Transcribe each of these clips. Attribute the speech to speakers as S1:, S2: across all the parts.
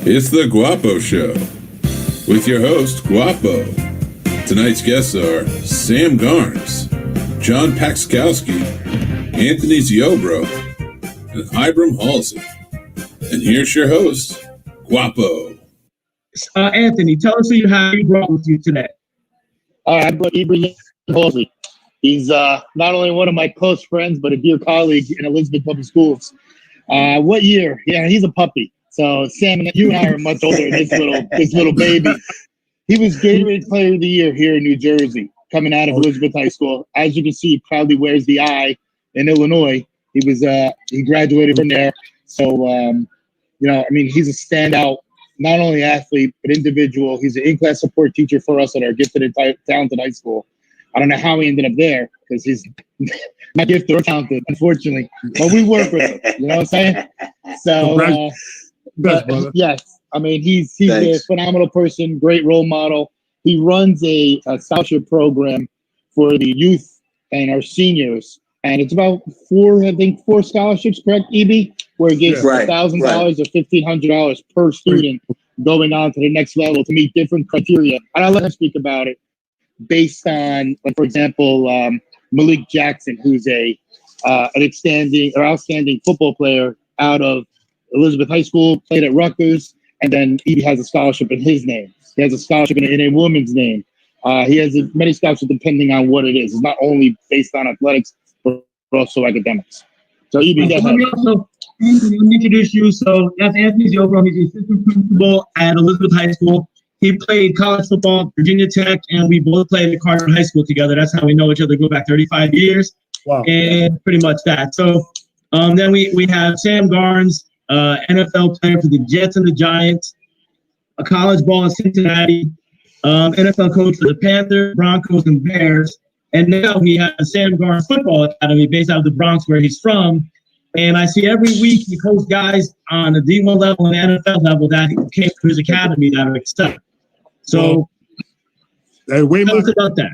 S1: It's the Guapo Show with your host, Guapo. Tonight's guests are Sam Garnes, John Paczkowski, Anthony Ziobro, and Ibrahim Halsey. And here's your host, Guapo.
S2: Anthony, tell us who you brought with you today.
S3: I brought Ibrahim Halsey. He's not only one of my close friends, but a dear colleague in Elizabeth Public Schools. What year? Yeah, he's a puppy. So Sam, you and I are much older than this little baby. He was Gatorade Player of the Year here in New Jersey, coming out of Elizabeth High School. As you can see, he proudly wears the I in Illinois. He graduated from there. So he's a standout, not only athlete but individual. He's an in-class support teacher for us at our gifted and talented high school. I don't know how he ended up there because he's not gifted or talented, unfortunately. But we work with him. You know what I'm saying? So. Yes, I mean he's a phenomenal person, great role model. He runs a scholarship program for the youth and our seniors, and it's about four scholarships, correct, EB? Where it gives $1,000 or $1,500 per student going on to the next level to meet different criteria. And I'll let him speak about it based on, like, for example, Malik Jackson, who's an outstanding football player out of Elizabeth High School, played at Rutgers, and then he has a scholarship in his name. He has a scholarship in a woman's name. He has many scholarships depending on what it is. It's not only based on athletics, but also academics. So, let
S2: me introduce you. So that's Anthony Ziobro. He's the assistant principal at Elizabeth High School. He played college football at Virginia Tech, and we both played at Carter High School together. That's how we know each other. Go back 35 years.
S4: Wow.
S2: And pretty much that. So then we have Sam Garnes, NFL player for the Jets and the Giants, a college ball in Cincinnati, NFL coach for the Panthers, Broncos, and Bears. And now he has a Sam Garnes Football Academy based out of the Bronx, where he's from. And I see every week he coaches guys on the D1 level and NFL level that came to his academy that are accepted. So, tell us about that.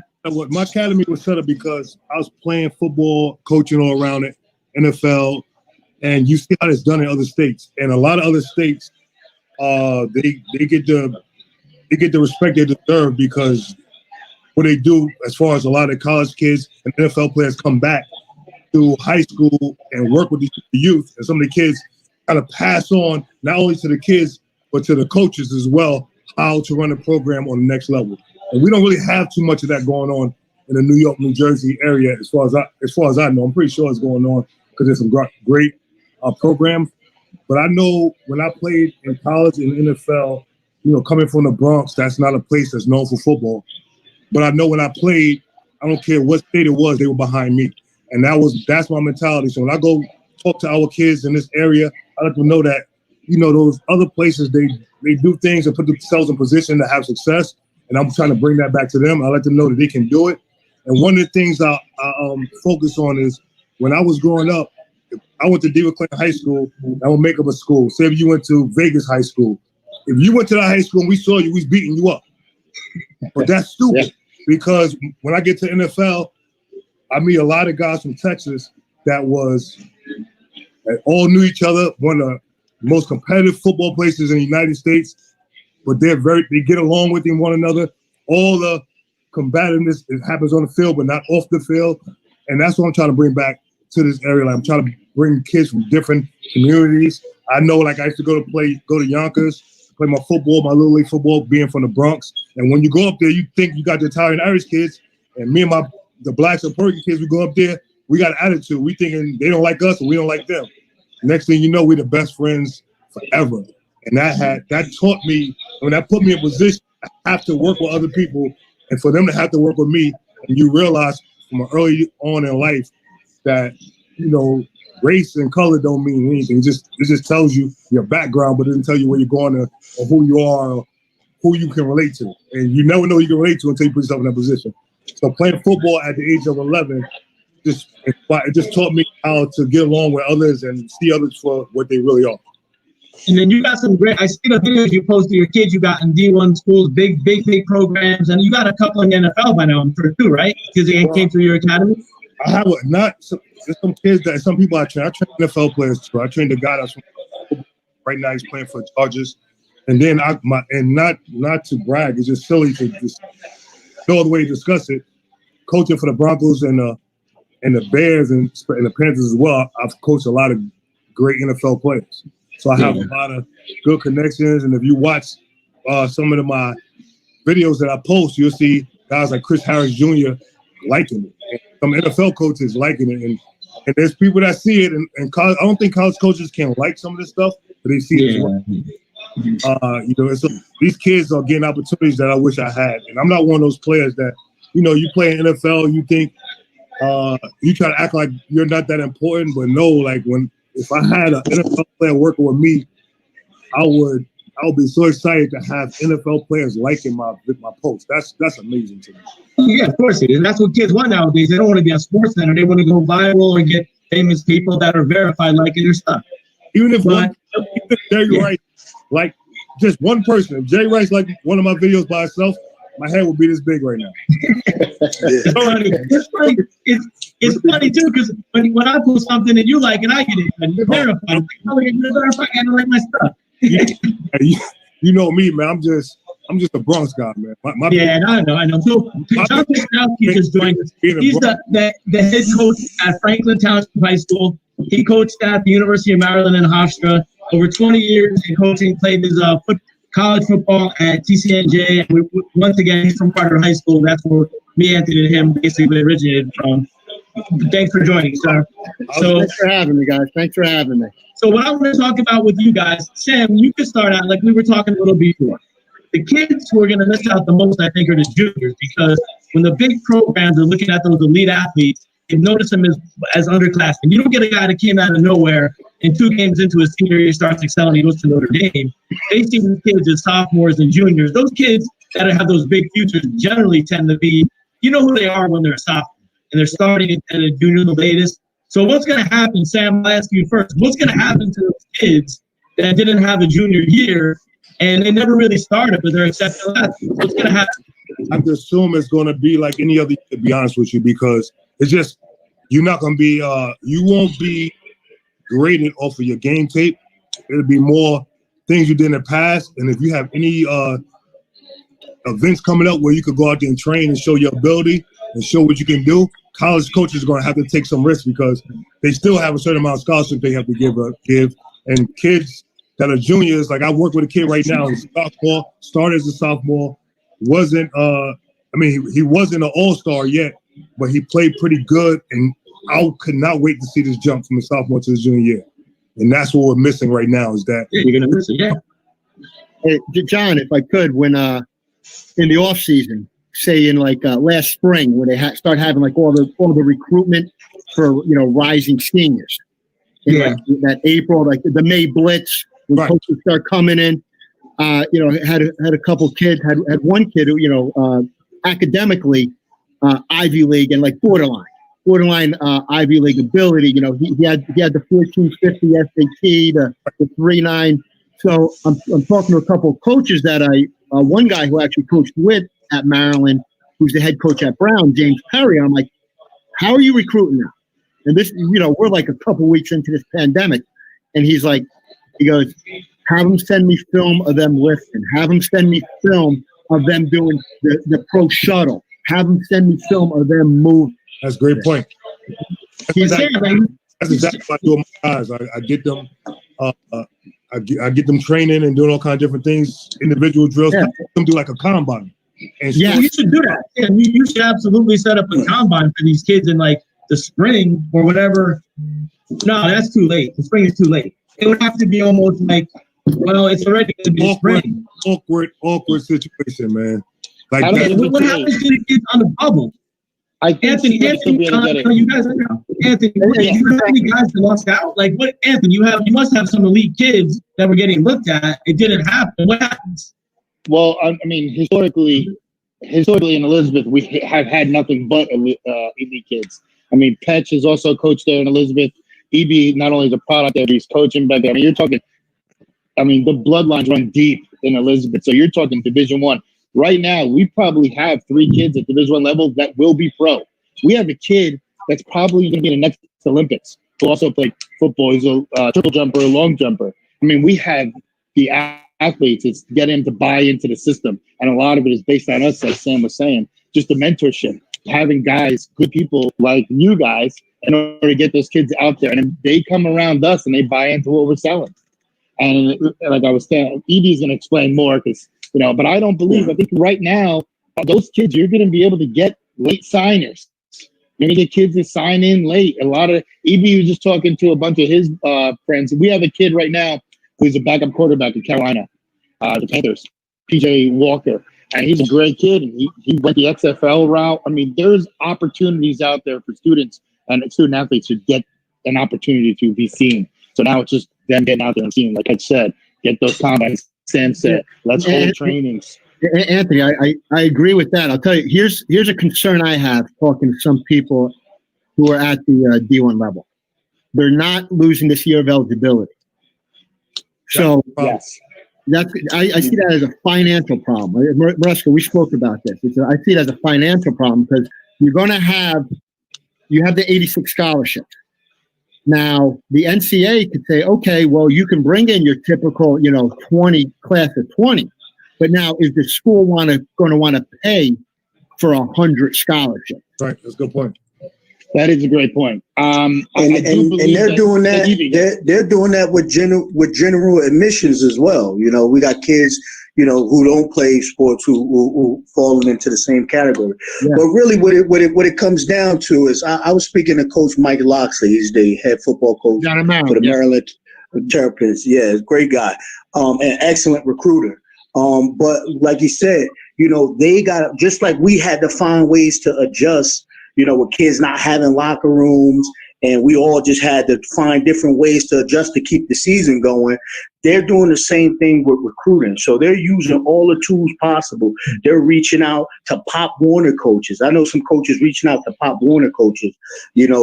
S4: My academy was set up because I was playing football, coaching all around it, NFL. And you see how it's done in other states, and a lot of other states, they get the respect they deserve because what they do, as far as a lot of college kids and NFL players come back to high school and work with the youth, and some of the kids kind of pass on not only to the kids but to the coaches as well how to run a program on the next level. And we don't really have too much of that going on in the New York, New Jersey area, as far as I know. I'm pretty sure it's going on because there's some great program, but I know when I played in college and NFL, coming from the Bronx, that's not a place that's known for football. But I know when I played, I don't care what state it was, they were behind me, and that's my mentality. So when I go talk to our kids in this area, I let them know that those other places they do things and put themselves in position to have success, and I'm trying to bring that back to them. I let them know that they can do it. And one of the things I focus on is when I was growing up. I went to DeWitt Clinton High School. I would make up a school. Say if you went to Vegas High School. If you went to that high school and we saw you, we was beating you up. But that's stupid because when I get to NFL, I meet a lot of guys from Texas that all knew each other, one of the most competitive football places in the United States, but they get along with one another. All the combativeness happens on the field, but not off the field. And that's what I'm trying to bring back to this area. Like I'm trying to bring kids from different communities. I know, like I used to go to Yonkers, play my football, my little league football, being from the Bronx. And when you go up there, you think you got the Italian Irish kids, and me and the blacks and Puerto Rican kids, we go up there, we got an attitude. We thinking they don't like us and we don't like them. Next thing you know, we're the best friends forever. And that taught me, that put me in position, I have to work with other people, and for them to have to work with me. And you realize from early on in life that race and color don't mean anything. It just tells you your background, but it doesn't tell you where you're going or who you are or who you can relate to. And you never know who you can relate to until you put yourself in that position. So playing football at the age of 11 it just taught me how to get along with others and see others for what they really are.
S2: And then you got some great, I see the videos you post to your kids, you got in D1 schools, big programs, and you got a couple in the NFL by now, I'm sure too, right? Because they came through your academy?
S4: I have there's some kids some people I train NFL players too. I trained a guy that's right now he's playing for the Chargers. And then not to brag, it's just silly to just no other way to discuss it. Coaching for the Broncos and the Bears and the Panthers as well, I've coached a lot of great NFL players. So I have a lot of good connections. And if you watch some of my videos that I post, you'll see guys like Chris Harris Jr. liking it. And some NFL coaches liking it. And there's people that see it. And college, I don't think college coaches can like some of this stuff, but they see it as well. These kids are getting opportunities that I wish I had. And I'm not one of those players that, you play in NFL, you think you try to act like you're not that important, but no, like if I had an NFL player working with me, I would be so excited to have NFL players liking my posts. That's amazing to me.
S2: Yeah, of course it is. That's what kids want nowadays. They don't want to be on SportsCenter. They want to go viral and get famous people that are verified liking their stuff.
S4: Even if Jerry Rice, like just one person, if Jerry Rice like one of my videos by himself, my head would be this big right now.
S2: It's funny. It's funny too, because when I post something and you like it, I get it. And you're verified. You're verified. I don't like my stuff.
S4: You know me, man. I'm just a Bronx guy, man.
S2: I know. So John Paczkowski just joined us. He's the head coach at Franklin Township High School. He coached at the University of Maryland in Hofstra. Over 20 years in coaching, played his college football at TCNJ. And once again, he's from Carter High School. That's where me, Anthony, and him basically originated from. Thanks for joining, sir.
S3: Thanks for having me, guys. Thanks for having me.
S2: So what I want to talk about with you guys, Sam, you could start out like we were talking a little before. The kids who are going to miss out the most, I think, are the juniors, because when the big programs are looking at those elite athletes, they notice them as underclassmen. You don't get a guy that came out of nowhere and 2 games into his senior year starts excelling, he goes to Notre Dame. They see these kids as sophomores and juniors. Those kids that have those big futures generally tend to be, who they are when they're a sophomore, and they're starting at a junior the latest. So what's going to happen, Sam, I'll ask you first. What's going to happen to those kids that didn't have a junior year and they never really started, but they're exceptional athletes? What's going to happen?
S4: I have to assume it's going to be like any other year, to be honest with you, because it's just you're not going to be you won't be graded off of your game tape. It'll be more things you did in the past. And if you have any events coming up where you could go out there and train and show your ability and show what you can do, college coaches are going to have to take some risks because they still have a certain amount of scholarship they have to give. And kids that are juniors, like I work with a kid right now, he's a sophomore, started as a sophomore, he wasn't an all-star yet, but he played pretty good, and I could not wait to see this jump from the sophomore to the junior year. And that's what we're missing right now is that.
S2: Yeah, you're going to miss it, yeah.
S3: Hey, John, if I could, when in the off season, say in like last spring, when they start having like all the recruitment for rising seniors, in like that April, like the May Blitz, when coaches start coming in, had a couple kids, had one kid who academically Ivy League and like borderline Ivy League ability. He had the 1450 SAT, the 3.9. So I'm talking to a couple of coaches that one guy who actually coached with at Maryland, who's the head coach at Brown, James Perry. I'm like, how are you recruiting now? And this, we're like a couple weeks into this pandemic, and he goes, have them send me film of them lifting. Have them send me film of them doing the pro shuttle. Have them send me film of them moving.
S4: That's a great point. That's exactly what I do with my guys. I get them. I get them training and doing all kinds of different things, individual drills. Yeah. I them do like a combine. And
S2: you should do that. Yeah, you should absolutely set up a combine for these kids in like the spring or whatever. No, that's too late. The spring is too late. It would have to be almost like, well, it's already going to be spring.
S4: Awkward situation, man.
S2: Like what happens to the kids on the bubble? Anthony, you guys are now. Anthony, you have any guys that lost out? Like what, Anthony? You must have some elite kids that were getting looked at. It didn't happen. What happens?
S3: Well, I mean, historically in Elizabeth, we have had nothing but elite kids. I mean, Petch is also a coach there in Elizabeth. EB not only is a product there, he's coaching, but I mean, you're talking. I mean, the bloodlines run deep in Elizabeth, so you're talking Division I. Right now, we probably have 3 kids at Division I level that will be pro. We have a kid that's probably going to be in the next Olympics who also played football. He's a triple jumper, a long jumper. I mean, we have the athletes. It's getting them to buy into the system. And a lot of it is based on us, like Sam was saying, just the mentorship, having guys, good people like you guys, in order to get those kids out there. And they come around us and they buy into what we're selling. And like I was saying, Edie's going to explain more because, but I don't believe, I think right now, those kids, you're going to be able to get late signers. You're going to get kids that sign in late. A lot of, Edie was just talking to a bunch of his friends. We have a kid right now who's a backup quarterback in Carolina, the Panthers, PJ Walker. And he's a great kid. And he went the XFL route. I mean, there's opportunities out there for students and student athletes to get an opportunity to be seen. So now it's just them getting out there and seeing, like I said, get those combines. Sam said, let's hold trainings.
S5: Anthony, I agree with that. I'll tell you, here's a concern I have talking to some people who are at the D1 level. They're not losing this year of eligibility. So
S3: yes.
S5: I see that as a financial problem. Mariska, we spoke about this. I see it as a financial problem because you're going to have the 86 scholarships. Now, the NCAA could say, okay, well, you can bring in your typical, 20 class of 20. But now, is the school going to want to pay for 100 scholarships?
S4: Right, that's a good point.
S3: That is a great point.
S6: And they're doing that. They're doing that with general admissions as well. We got kids, who don't play sports who falling into the same category. Yeah. But really, what it comes down to is, I was speaking to Coach Mike Loxley. He's the head football coach for the Maryland Terrapins. Yeah, great guy, an excellent recruiter. But like you said, they got, just like we had to find ways to adjust. With kids not having locker rooms, and we all just had to find different ways to adjust to keep the season going. They're doing the same thing with recruiting. So they're using all the tools possible. They're reaching out to Pop Warner coaches. I know some coaches reaching out to Pop Warner coaches,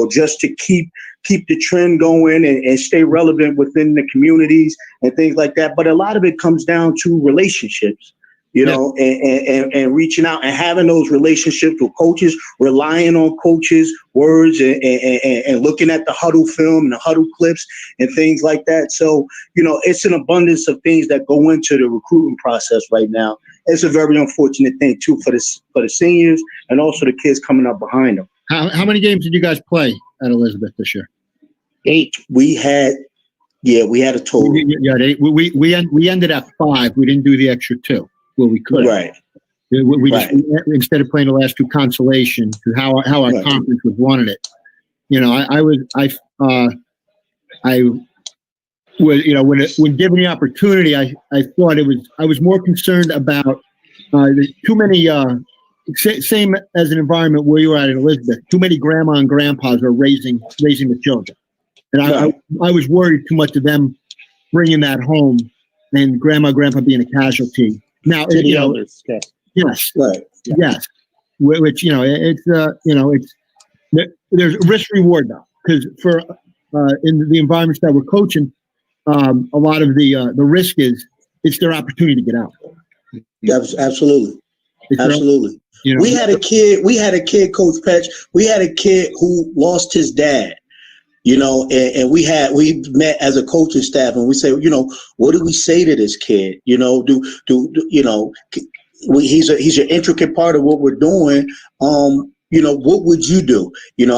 S6: just to keep the trend going and stay relevant within the communities and things like that. But a lot of it comes down to relationships. And reaching out and having those relationships with coaches, relying on coaches' words and looking at the huddle film and the huddle clips and things like that. So, it's an abundance of things that go into the recruiting process right now. It's a very unfortunate thing, too, for the seniors and also the kids coming up behind them.
S5: How many games did you guys play at Elizabeth this year?
S6: 8. We had a total.
S5: Yeah, 8. We ended at 5. We didn't do the extra 2. Well, we could.
S6: Right.
S5: We just, instead of playing the last 2 consolation, to how our conference was wanted it. I was when given the opportunity, I thought I was more concerned about too many same as an environment where you were at in Elizabeth. Too many grandma and grandpas are raising the children, and I was worried too much of them bringing that home and grandma grandpa being a casualty. Now,
S3: elders,
S5: yes,
S6: right,
S5: yes, which it's there's risk reward though, because for in the environments that we're coaching, a lot of the risk is it's their opportunity to get out.
S6: Absolutely. We had a kid, Coach Patch. We had a kid who lost his dad. And we met as a coaching staff, and we say, what do we say to this kid? He's an intricate part of what we're doing. What would you do,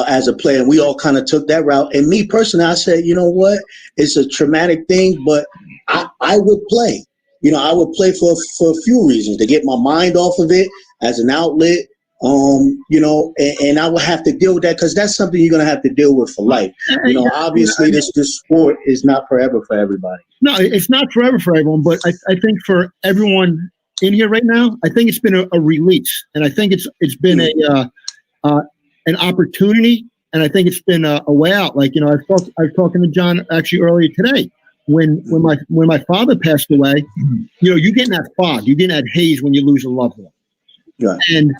S6: as a player? And we all kind of took that route. And me personally, I said, you know what? It's a traumatic thing, but I would play. I would play for a few reasons, to get my mind off of it as an outlet. And I will have to deal with that because that's something you're going to have to deal with for life. Obviously this sport is not forever for everybody. No,
S5: it's not forever for everyone, but I think for everyone in here right now, I think it's been a release, and I think it's been an opportunity, and I think it's been a way out. Like, I was talking to John actually earlier today. When my father passed away, you get in that fog, you get in that haze when you lose a loved one.
S6: Yeah.
S5: And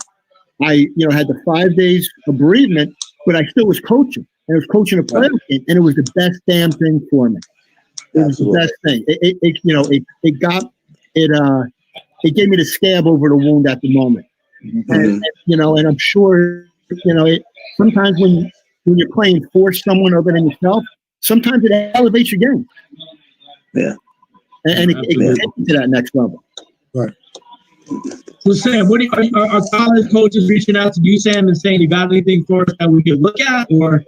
S5: I, had the 5 days of bereavement, but I still was coaching. And I was coaching a playoff game, and it was the best damn thing for me. It was the best thing. It gave me the scab over the wound at the moment. Mm-hmm. And I'm sure, sometimes when you're playing for someone other than yourself, sometimes it elevates your game.
S6: Yeah.
S5: and it can take you to that next level.
S4: Right.
S2: So Sam, are college coaches reaching out to you, Sam, and saying you got anything for us that we could look at, or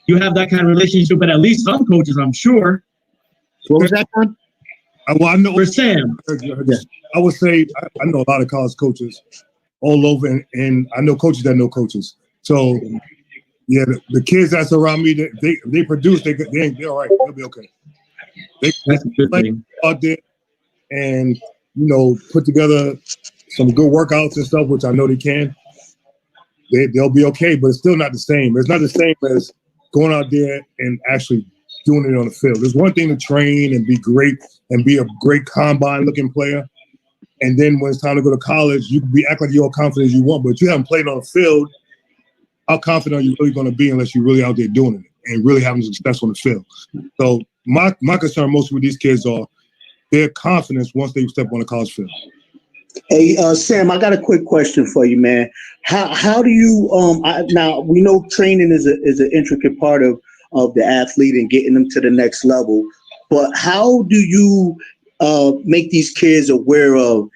S2: you have that kind of relationship? But at least some coaches, I'm sure.
S5: What was that, Tom?
S4: Well, I know
S2: For Sam.
S4: I would say I know a lot of college coaches all over, and I know coaches that know coaches. So, yeah, the kids that's around me, they produce, they're all right. They'll be okay.
S2: That's a good thing.
S4: Out there and, put together some good workouts and stuff, which I know they can. They'll be okay, but it's still not the same. It's not the same as going out there and actually doing it on the field. There's one thing to train and be great and be a great combine-looking player. And then when it's time to go to college, you can act like you're all confident as you want, but you haven't played on the field. How confident are you really going to be unless you're really out there doing it and really having success on the field? So my concern mostly with these kids are their confidence once they step on the college field.
S6: Hey, Sam, I got a quick question for you, man. How do you now we know training is an intricate part of the athlete and getting them to the next level, but how do you make these kids aware of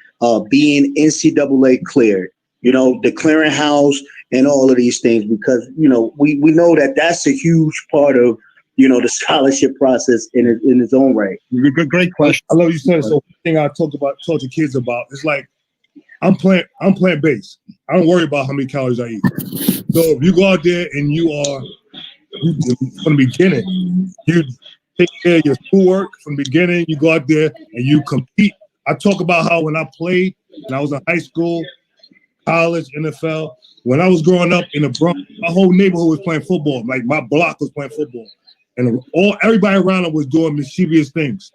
S6: being NCAA cleared, the clearinghouse and all of these things? Because, we know that that's a huge part of, the scholarship process in its own right.
S5: Great question.
S4: I love you said it. So one thing I talk to kids about, it's like, I'm plant-based. I don't worry about how many calories I eat. So if you go out there and from the beginning, you take care of your schoolwork from the beginning, you go out there and you compete. I talk about how when I played, when I was in high school, college, NFL, when I was growing up in the Bronx, my whole neighborhood was playing football. Like my block was playing football. And everybody around them was doing mischievous things.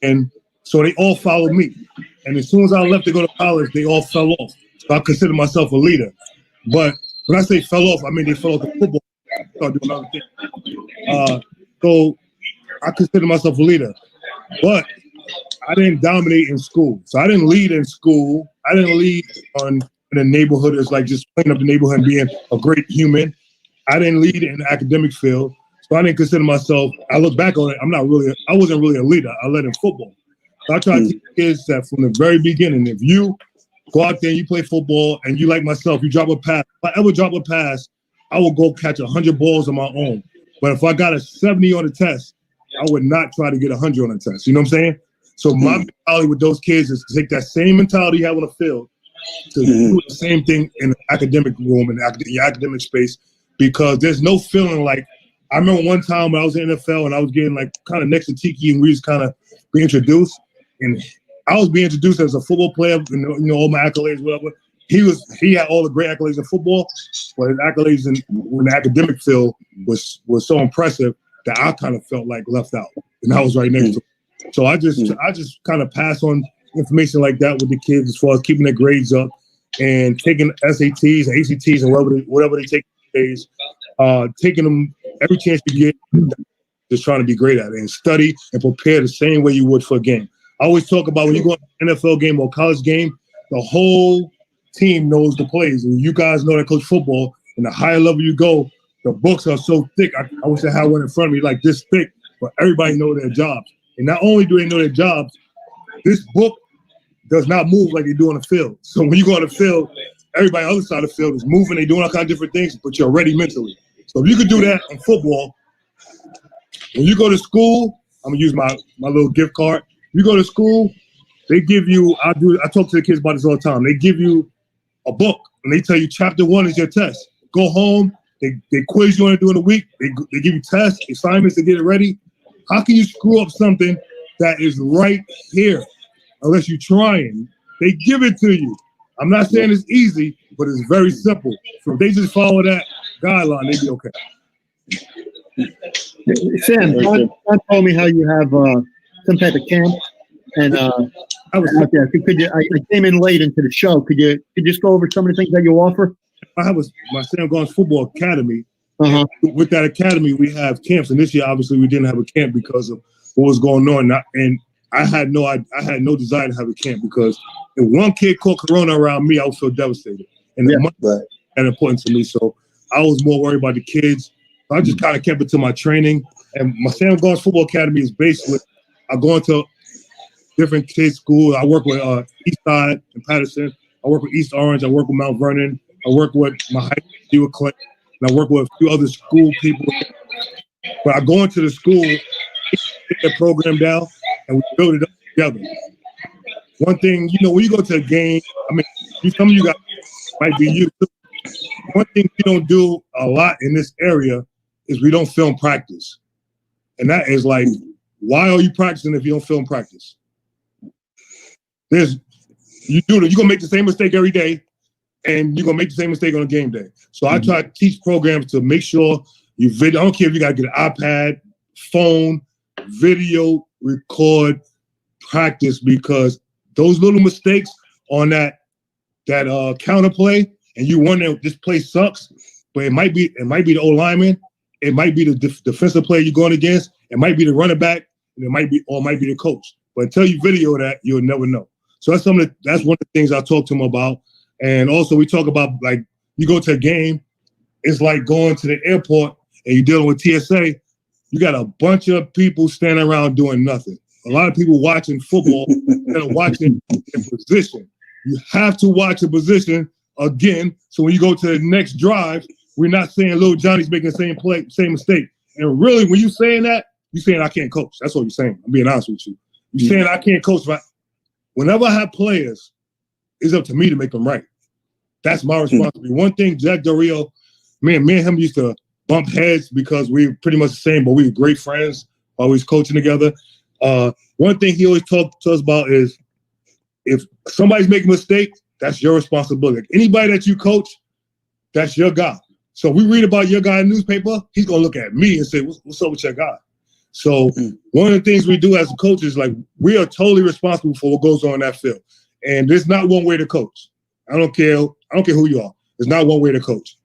S4: And so they all followed me. And as soon as I left to go to college, they all fell off. So I consider myself a leader. But when I say fell off, I mean they fell off the football. Started doing other things. So I consider myself a leader. But I didn't dominate in school. So I didn't lead in school. I didn't lead in the neighborhood as like just playing up the neighborhood and being a great human. I didn't lead in the academic field. So I didn't consider myself, I look back on it, I wasn't really a leader. I led in football. So I try to teach kids that from the very beginning, if you go out there and you play football and you like myself, you drop a pass. If I ever drop a pass, I will go catch 100 balls on my own. But if I got a 70 on the test, I would not try to get 100 on the test. You know what I'm saying? So my mentality with those kids is to take that same mentality you have on the field to do the same thing in the academic room, in the academic space, because there's no feeling like, I remember one time when I was in the NFL and I was getting like kind of next to Tiki and we was kind of being introduced, and I was being introduced as a football player, all my accolades, whatever. He had all the great accolades in football, but his accolades in the academic field was so impressive that I kind of felt like left out, and I was right next to him. So I just kind of pass on information like that with the kids as far as keeping their grades up and taking SATs and ACTs and whatever they take these days, taking them every chance you get, just trying to be great at it and study and prepare the same way you would for a game. I always talk about when you go to an NFL game or college game, the whole team knows the plays. And you guys know that coach football, and the higher level you go, the books are so thick. I wish I had one in front of me like this thick, but everybody know their jobs. And not only do they know their jobs, this book does not move like they do on the field. So when you go on the field, everybody on the other side of the field is moving, they doing all kinds of different things, but you're ready mentally. So if you could do that in football, when you go to school, I'm gonna use my little gift card. You go to school, they give you, I talk to the kids about this all the time. They give you a book and they tell you chapter 1 is your test. Go home, they quiz you on it during the week, they give you tests, assignments to get it ready. How can you screw up something that is right here unless you're trying? They give it to you. I'm not saying it's easy, but it's very simple. So if they just follow that guideline, they'd be okay.
S5: Sam, John told me how you have some type of camp, and I was out there. I came in late into the show. Could you just go over some of the things that you offer?
S4: I have my Sam Garnes Football Academy. With that academy, we have camps, and this year, obviously, we didn't have a camp because of what was going on. And I had no desire to have a camp because if one kid caught corona around me, I would feel devastated. And the money was that important to me, so I was more worried about the kids. So I just kind of kept it to my training. And my Sam Garnes Football Academy is based with, I go into different kids' schools. I work with East Side and Patterson. I work with East Orange. I work with Mount Vernon. I work with my high school with Clinton. And I work with a few other school people. But I go into the school, get the program down, and we build it up together. One thing, when you go to a game, I mean, some of you guys might be you. One thing we don't do a lot in this area is we don't film practice. And that is like, why are you practicing if you don't film practice? You're going to make the same mistake every day, and you're going to make the same mistake on a game day. So I try to teach programs to make sure you video. I don't care if you got to get an iPad, phone, video, record, practice, because those little mistakes on that counter play, and you wonder this play sucks, but it might be the old lineman, it might be the defensive player you're going against, it might be the running back, and it might be the coach. But until you video that, you'll never know. So that's one of the things I talk to them about. And also we talk about, like, you go to a game, it's like going to the airport and you're dealing with TSA. You got a bunch of people standing around doing nothing. A lot of people watching football and watching in position. You have to watch a position again. So when you go to the next drive, we're not saying little Johnny's making the same play, same mistake. And really, when you're saying that, you're saying I can't coach. That's what you're saying. I'm being honest with you. You're saying I can't coach. Whenever I have players, it's up to me to make them right. That's my responsibility. One thing, Jack Del Rio, me and him used to bump heads because we were pretty much the same, but we were great friends while we was coaching together. One thing he always talked to us about is if somebody's making a mistake, that's your responsibility. Anybody that you coach, that's your guy. So we read about your guy in the newspaper, he's going to look at me and say, what's up with your guy? So one of the things we do as a coach is, like, we are totally responsible for what goes on in that field. And there's not one way to coach. I don't care who you are. There's not one way to coach.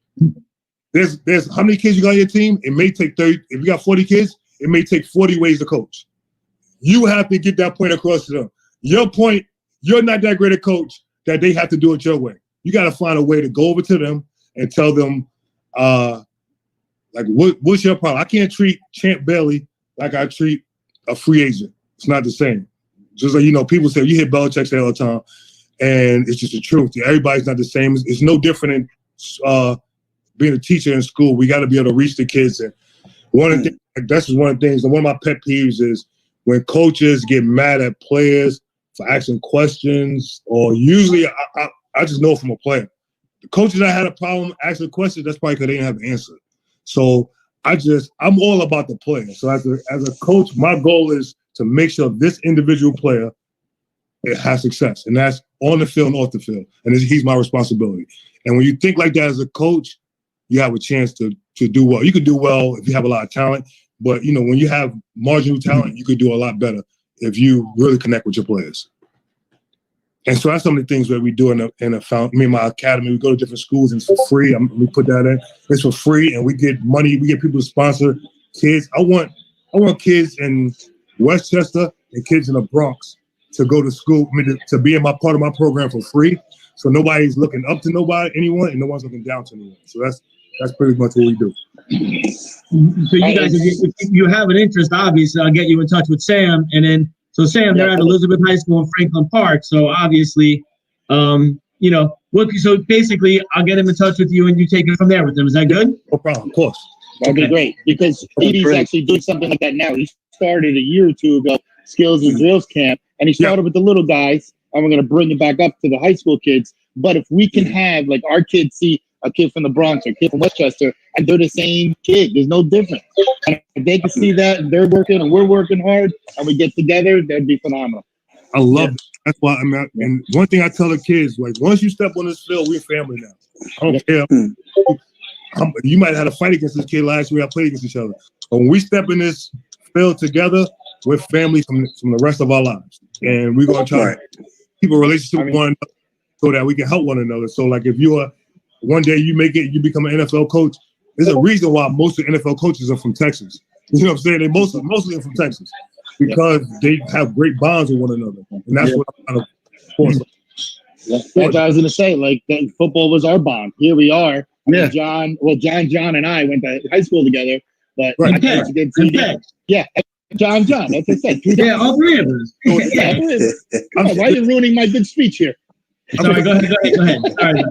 S4: There's how many kids you got on your team? It may take 30. If you got 40 kids, it may take 40 ways to coach. You have to get that point across to them. Your point, you're not that great a coach that they have to do it your way. You got to find a way to go over to them and tell them, like, what's your problem? I can't treat Champ Bailey like I treat a free agent. It's not the same. Just like, people say, you hear Belichick say all the time, and it's just the truth. Everybody's not the same. It's no different than being a teacher in school. We got to be able to reach the kids. And that's just one of the things. And one of my pet peeves is when coaches get mad at players for asking questions, or usually I just know from a player. The coaches that had a problem asking questions, that's probably because they didn't have an answer. So I'm all about the player. So as a coach, my goal is to make sure this individual player has success, and that's on the field and off the field. And he's my responsibility. And when you think like that as a coach, you have a chance to do well. You could do well if you have a lot of talent, but when you have marginal talent, you could do a lot better if you really connect with your players. And so that's some of the things that we do in my academy. We go to different schools and it's for free. We put that in. It's for free, and we get money. We get people to sponsor kids. I want kids in Westchester and kids in the Bronx to go to school, to be in part of my program for free. So nobody's looking up to anyone, and no one's looking down to anyone. So that's pretty much what we do.
S2: So you guys, if you have an interest, obviously, I'll get you in touch with Sam, and then. So Sam, they're at Elizabeth High School in Franklin Park. So obviously, so basically, I'll get him in touch with you, and you take it from there with them. Is that good?
S4: No problem, of course.
S3: That'd be great, because he's actually doing something like that now. He started a year or two ago, Skills and Drills Camp, and he started with the little guys, and we're going to bring it back up to the high school kids. But if we can have, like, our kids see a kid from the Bronx or a kid from Westchester, and they're the same kid, there's no difference. And if they can see that, and they're working and we're working hard, and we get together, that'd be phenomenal.
S4: I love it. That's why and one thing I tell the kids, like, once you step on this field, we're family now. I don't care. You might have had a fight against this kid last year. I played against each other. But when we step in this field together, we're family from the rest of our lives. And we're going to try to keep a relationship with one another so that we can help one another. So, like, if you are one day you become an NFL coach, there's a reason why most of the NFL coaches are from Texas. You know what I'm saying? They mostly are from Texas because they have great bonds with one another. And that's what I'm kind of forcing.
S3: That's what I was going to say. Like, football was our bond. Here we are. John, and I went to high school together. But
S2: right.
S3: John. That's what I said.
S2: Yeah, all three of us.
S3: Yeah, why are you ruining my good speech here?
S2: Sorry, go ahead. Sorry.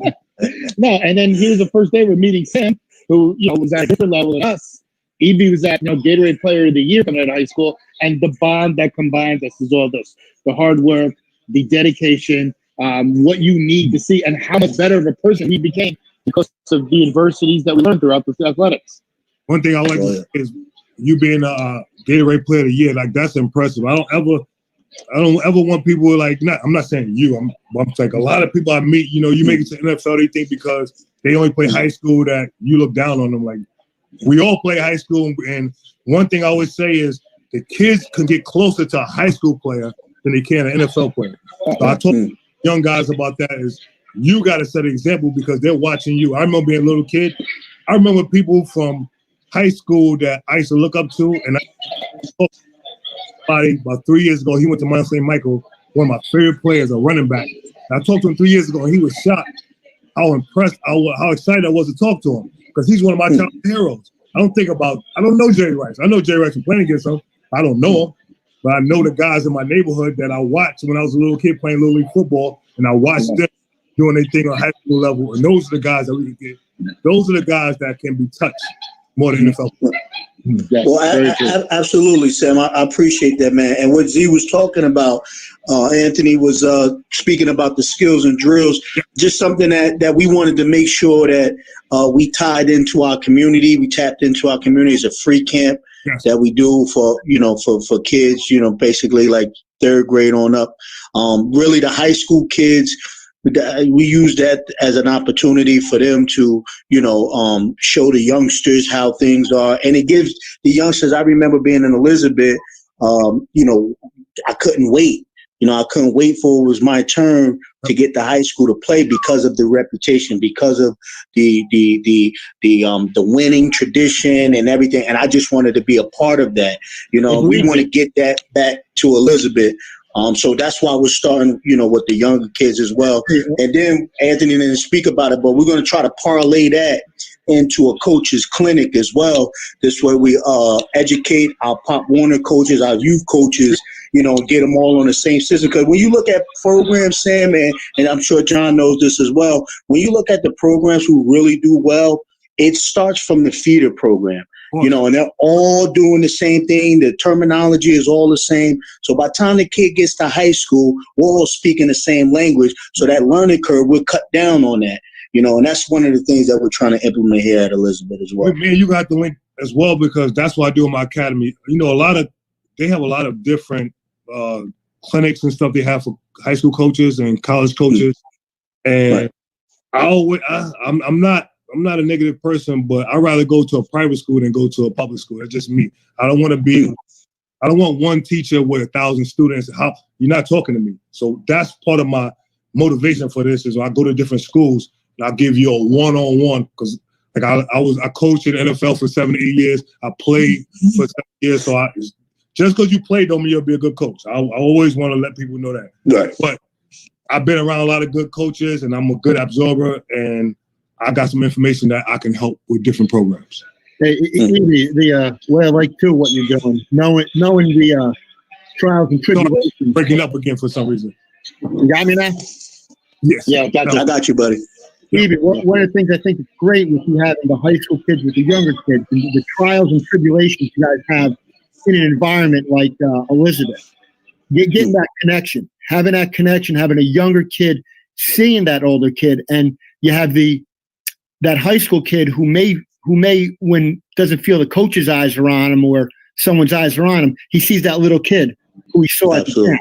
S3: No, and then he was the first day we're meeting Sam, who was at a different level than us. Evie was at Gatorade Player of the Year coming out of high school, and the bond that combines us is all this: the hard work, the dedication, what you need to see, and how much better of a person he became because of the adversities that we learned throughout the athletics.
S4: One thing I like to say is you being a Gatorade Player of the Year, like that's impressive. I don't ever want people like, I'm not saying you, I'm like a lot of people I meet, you make it to NFL, they think because they only play high school that you look down on them. Like we all play high school, and one thing I always say is the kids can get closer to a high school player than they can an NFL player. So I told young guys about that is you got to set an example because they're watching you. I remember being a little kid. I remember people from high school that I used to look up to, and about 3 years ago, he went to Mount St. Michael, one of my favorite players, a running back. And I talked to him 3 years ago, and he was shocked how impressed, how excited I was to talk to him because he's one of my childhood heroes. I don't know Jerry Rice. I know Jerry Rice from playing against him. I don't know him, but I know the guys in my neighborhood that I watched when I was a little kid playing Little League football, and I watched them doing their thing on high school level, and those are the guys that we can get. Those are the guys that can be touched more than NFL.
S6: Well, absolutely, Sam. I appreciate that, man. And what Z was talking about, Anthony was speaking about the skills and drills, just something that we wanted to make sure that we tied into our community. We tapped into our community. It's a free camp that we do for kids, basically like third grade on up. Really the high school kids, we use that as an opportunity for them to, show the youngsters how things are. And it gives the youngsters, I remember being in Elizabeth, I couldn't wait. I couldn't wait for it was my turn to get to high school to play because of the reputation, because of the winning tradition and everything. And I just wanted to be a part of that. We want to get that back to Elizabeth. So that's why we're starting, with the younger kids as well. And then Anthony didn't speak about it, but we're going to try to parlay that into a coach's clinic as well. This way we educate our Pop Warner coaches, our youth coaches, get them all on the same system. Because when you look at programs, Sam, and I'm sure John knows this as well, when you look at the programs who really do well, it starts from the feeder program. And they're all doing the same thing. The terminology is all the same. So by the time the kid gets to high school, we're all speaking the same language. So that learning curve, we'll cut down on that. And that's one of the things that we're trying to implement here at Elizabeth as well.
S4: Man, you got the link as well because that's what I do in my academy. They have a lot of different clinics and stuff they have for high school coaches and college coaches. And I'm not a negative person, but I'd rather go to a private school than go to a public school. That's just me. I don't want one teacher with 1,000 students. You're not talking to me. So that's part of my motivation for this is when I go to different schools and I'll give you a one-on-one because like I coached in the NFL for 7 to 8 years. I played for 7 years. So just because you play don't mean you'll be a good coach. I always want to let people know that.
S6: Right.
S4: But I've been around a lot of good coaches and I'm a good absorber and I got some information that I can help with different programs.
S5: Hey, what I like too, what you're doing, knowing the trials and tribulations.
S4: Breaking up again for some reason.
S5: You got me now?
S4: Yes.
S3: Yeah,
S6: I got you, buddy.
S5: Evie, one of the things I think is great with you having the high school kids with the younger kids and the trials and tribulations you guys have in an environment like Elizabeth. Getting that connection, having a younger kid, seeing that older kid, and you have that high school kid who may when doesn't feel the coach's eyes are on him or someone's eyes are on him, he sees that little kid who he saw at the camp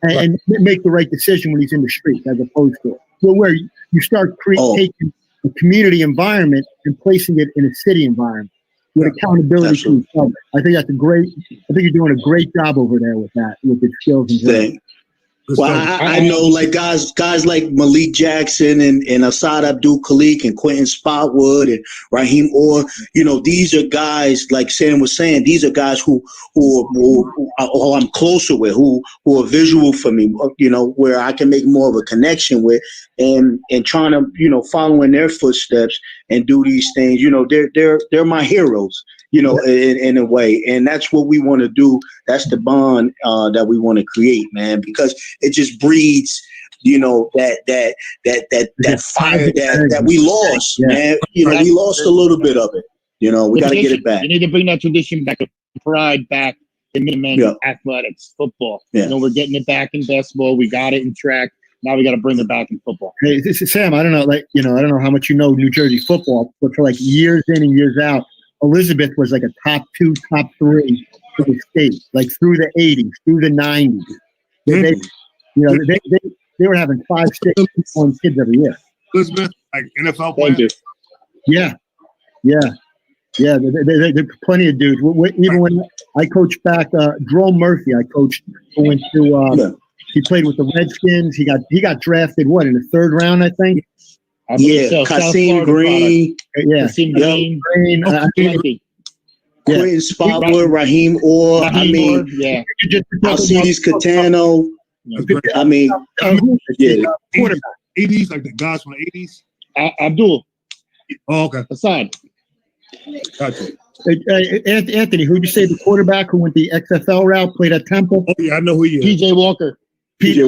S5: and make the right decision when he's in the street as opposed to where you start taking a community environment and placing it in a city environment with accountability to each other. I think you're doing a great job over there with that, with the skills and training.
S6: Well, I know like guys like Malik Jackson and Asad Abdul Khalik and Quentin Spotwood and Raheem Orr, these are guys, like Sam was saying, these are guys who I'm closer with, who are visual for me, where I can make more of a connection with and trying to, follow in their footsteps and do these things. They're my heroes. in a way. And that's what we want to do. That's the bond that we want to create, man, because it just breeds, that fire that we lost, man. We lost a little bit of it. We got to get it back.
S3: You need to bring that tradition back, pride back in Mid-American athletics, football.
S6: Yeah.
S3: We're getting it back in basketball. We got it in track. Now we got to bring it back in football.
S5: Hey, this is Sam. I don't know, I don't know how much you know New Jersey football, but for like years in and years out, Elizabeth was like a top 2, top 3 for the state, like through the 80s, through the 90s. They were having 5, 6, 7 kids every year.
S4: Elizabeth, like NFL players.
S5: Yeah. There's plenty of dudes. Even when I coached back, Jerome Murphy, I coached, who went to. He played with the Redskins. He got drafted, in the 3rd round, I think?
S6: Kasim Green.
S3: Kasim Green.
S6: Quentin Spotwood, Raheem Orr. Alcides Catano.
S4: Quarterback. 80s, like the guys from the 80s.
S3: Abdul.
S4: Oh, okay.
S3: Aside.
S4: Gotcha.
S5: Anthony, who'd you say the quarterback who went the XFL route, played at Temple?
S4: Oh, yeah, I know who he is.
S3: PJ Walker.
S6: PJ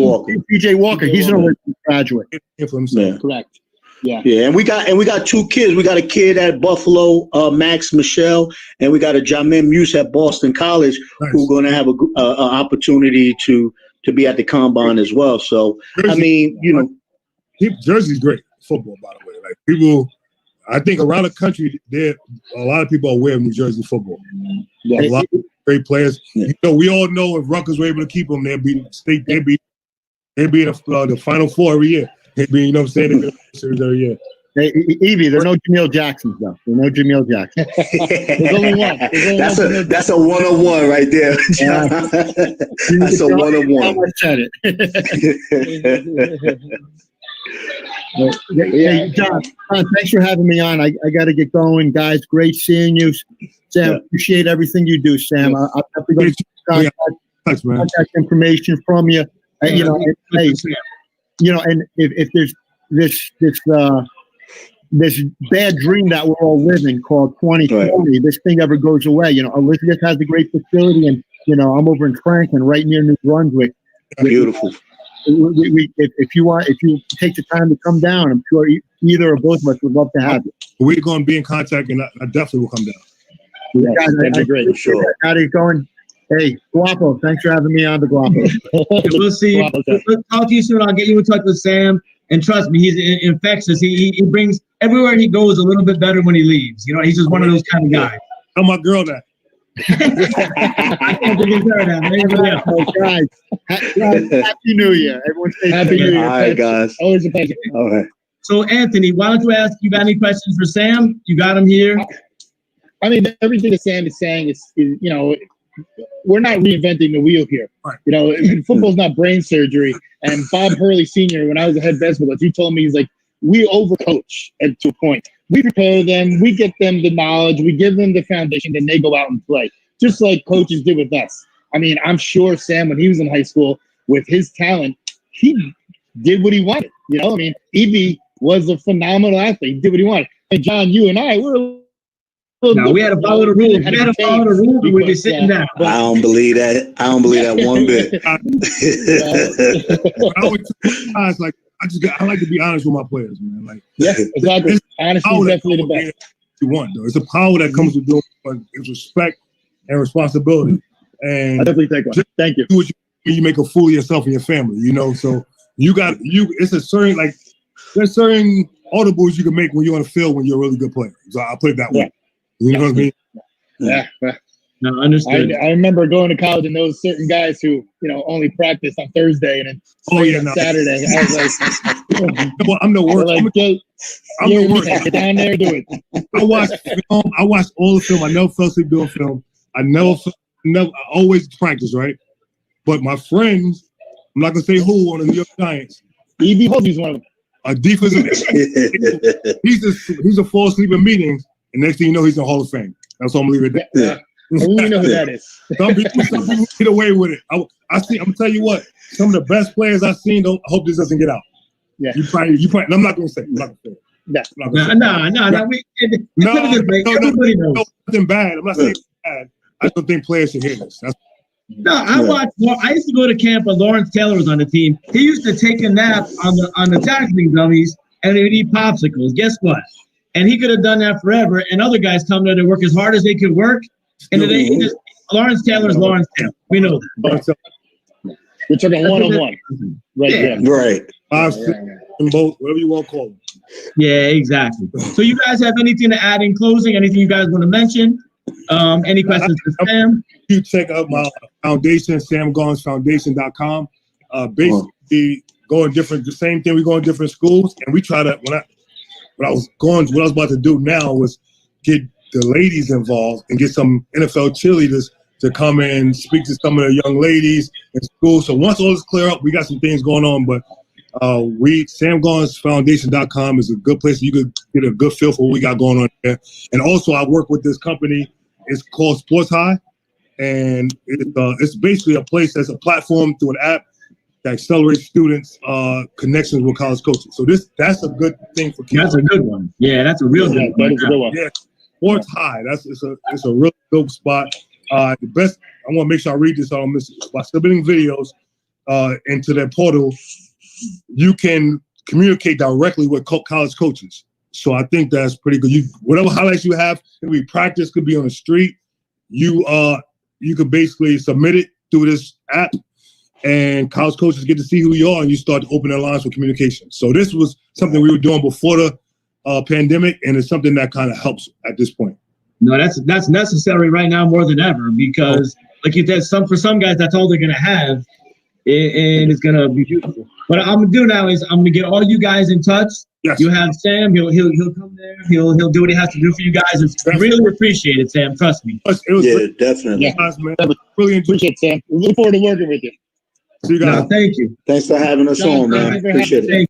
S6: Walker.
S5: He's an Olympic graduate.
S3: Correct. Yeah.
S6: And we got 2 kids. We got a kid at Buffalo, Max Michelle, and we got a Jamin Muse at Boston College, who's going to have an opportunity to be at the combine as well. So,
S4: Jersey's great football, by the way. Like people, I think around the country, a lot of people are aware of New Jersey football.
S3: Yeah.
S4: A lot of great players. We all know if Rutgers were able to keep them, they'd be in the Final Four every year. They'd be, They'd be in the series every year.
S5: Hey, Evie, there are no Jameel Jacksons, though. There's no Jameel Jackson.
S3: There's only one.
S6: That's a one-on-one right there. That's a one-on-one.
S5: I said it. Hey, John, thanks for having me on. I got to get going, guys. Great seeing you, Sam. Appreciate everything you do, Sam. I'll have to go contact information from you. And if there's this bad dream that we're all living called 2020, this thing ever goes away. Elizabeth has a great facility, and I'm over in Franklin, right near New Brunswick.
S6: Beautiful.
S5: If you take the time to come down, I'm sure either or both of us would love to have you.
S4: We're going to be in contact, and I definitely will come down.
S3: That'd be great.
S6: Sure.
S2: How are you going?
S5: Hey, Guapo, thanks for having me on the Guapo.
S2: We'll see. We'll talk to you soon. I'll get you in touch with Sam. And trust me, he's infectious. He brings everywhere he goes a little bit better when he leaves. He's just one of those kind of guys.
S4: Tell my girl that.
S5: Guys, Happy New Year. Everyone stay
S3: Happy New Year.
S6: All right, guys.
S3: Always a pleasure.
S6: All right.
S2: So, Anthony, why don't you ask? You got any questions for Sam? You got him here.
S3: I mean, everything that Sam is saying is we're not reinventing the wheel here.
S4: Right.
S3: Football's not brain surgery. And Bob Hurley Sr., when I was a head basketball coach, he told me, he's like, we overcoach to a point. We prepare them, we get them the knowledge, we give them the foundation, then they go out and play. Just like coaches did with us. I mean, I'm sure Sam, when he was in high school, with his talent, he did what he wanted. Evie was a phenomenal athlete. He did what he wanted. And John, you and I,
S2: we had to follow the rules. We had to follow the rules when we were sitting down.
S6: I don't believe that. I don't believe that one bit.
S4: I like to be honest with my players, man. Like,
S3: exactly. Honesty is definitely the best.
S4: You want though. It's a power that comes with doing, but it's respect and responsibility. And
S3: I definitely take one. Thank you.
S4: You make a fool of yourself and your family, So it's a certain there's certain audibles you can make when you're on the field when you're a really good player. So I'll put it that way. You know what I mean?
S3: Yeah.
S2: No, understood.
S3: I remember going to college and those certain guys who, only practiced on Thursday and then Saturday. I was like,
S4: I'm the worst. I'm the worst.
S3: Get down there and do it.
S4: I watched all the film. I never fell asleep doing film. I always practice, right? But my friends, I'm not gonna say who on the New York Giants.
S3: E.B. Halsey's one of them.
S4: A defensive. he's a fall asleep in meetings, and next thing you know, he's in the Hall of Fame. That's all I'm leaving it there.
S3: We know who that is.
S4: Some people get away with it. I'm gonna tell you what. Some of the best players I've seen. I hope this doesn't get out.
S3: Yeah.
S4: You probably. I'm not gonna say.
S3: No.
S2: No. Everybody knows.
S4: Nothing bad. I'm not saying bad. I don't think players should hear this.
S2: I used to go to camp when Lawrence Taylor was on the team. He used to take a nap on the tackling dummies and he would eat popsicles. Guess what? And he could have done that forever. And other guys come there to work as hard as they could work. And today, Lawrence Taylor is Lawrence Taylor. We know that.
S3: We're talking one-on-one.
S6: Right.
S4: Both, whatever you want to call them.
S2: Yeah, exactly. So you guys have anything to add in closing? Anything you guys want to mention? Any questions for Sam?
S4: You check out my foundation, samgarnesfoundation.com. Basically, the same thing. We go in different schools, and we try to. What I was about to do now was get the ladies involved and get some NFL cheerleaders to come in and speak to some of the young ladies in school. So once all this clear up, we got some things going on, but samgarnesfoundation.com is a good place. You could get a good feel for what we got going on there. And also I work with this company. It's called Sports High. And it's basically a place that's a platform through an app that accelerates students' connections with college coaches. So that's a good thing for kids.
S2: That's a good one. Yeah, that's a real good one.
S3: That is a good one.
S4: Yeah, Sports High. It's a real good spot. The best. I want to make sure I read this. I don't miss it. By submitting videos into their portal, you can communicate directly with college coaches. So I think that's pretty good. Whatever highlights you have, it could be practice, could be on the street. You could basically submit it through this app, and college coaches get to see who you are, and you start to open their lines for communication. So this was something we were doing before the pandemic, and it's something that kind of helps at this point.
S2: No, that's necessary right now more than ever because, like you said, for some guys that's all they're gonna have, and it's gonna be beautiful. What I'm gonna do now is I'm gonna get all you guys in touch.
S4: Yes.
S2: You have Sam. He'll come there. He'll do what he has to do for you guys. It's really appreciated, Sam. Trust me.
S6: Definitely.
S3: Yeah.
S4: Man. Really
S3: appreciate it, Sam. We look forward to working with you.
S4: See you guys.
S2: No, thank you.
S6: Thanks for having us on, man. Appreciate it.